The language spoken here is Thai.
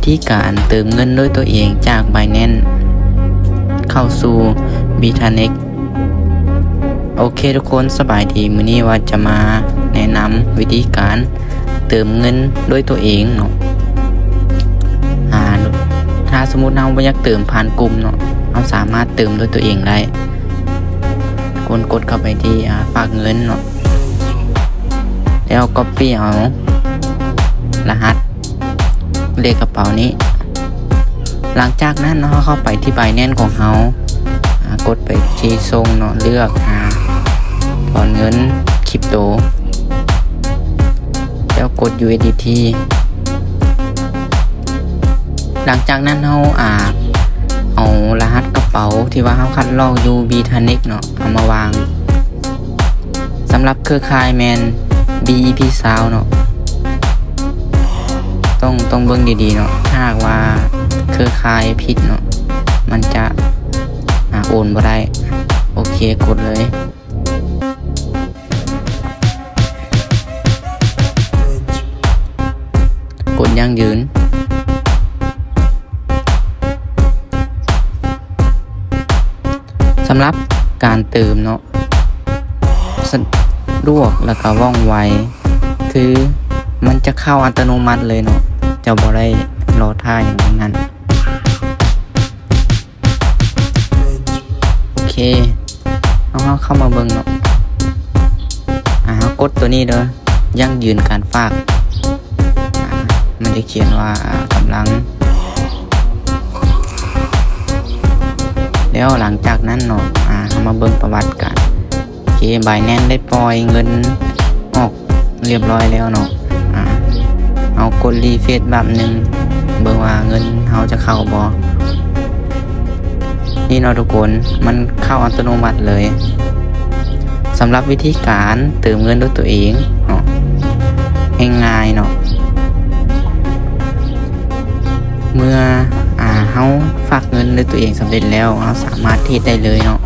ธีการเติมเงินด้วยตัวเองจาก Binance เข้าสู่ Bitanex โอเคทุกคนสบายดีมื้อนี้ว่าจะมาแนะนำวิธีการเติมเงินด้วยตัวเองเนาะถ้าสมมุติเราบ่อยากเติมผ่านกลุ่มเนาะเราสามารถเติมด้วยตัวเองได้กดเข้าไปที่ฝากเงินเนาะแล้วก็Copyเอารหัสเลขกระเป๋านี้หลังจากนั้นเราเข้าไปที่ Binance ของเรากดไปที่ส่งเนาะเลือกถอนเงินคริปโตแล้วกด USDT หลังจากนั้นเราเอารหัสกระเป๋าที่ว่าเราคัดลอกอยู่ Bitanex เนาะเอามาวางสำหรับเครือข่ายแมน BEP Sound เนาะต้องเบิ่งดีๆเนาะถ้าหากว่าเครือข่ายผิดเนาะมันจะโอนบ่ได้โอเคกดเลยกดยั่งยืนสำหรับการเติมเนาะสะดวกแล้วก็ว่องไวคือมันจะเข้าอัตโนมัติเลยเนาะจะบ่ได้รอท่าอย่างนั้นโอเคเอาเข้ามาเบิ่งเนาะกดตัวนี้เด้อยั่งยืนการฝากมันจะเขียนว่ากำลังแล้วหลังจากนั้นเนาะเอามาเบิ่งประวัติกันโอเค Binance ได้ปล่อยเงินออกเรียบร้อยแล้วเนาะเอากดรีเฟรชแบบนึงเบิ่งว่าเงินเขาจะเข้าบ่นี่เนาะทุกคนมันเข้าอัตโนมัติเลยสำหรับวิธีการเติมเงินด้วยตัวเองเนาะง่ายๆเนาะเมื่อเขาฝากเงินด้วยตัวเองสำเร็จแล้วเราสามารถเทรดได้เลยเนาะ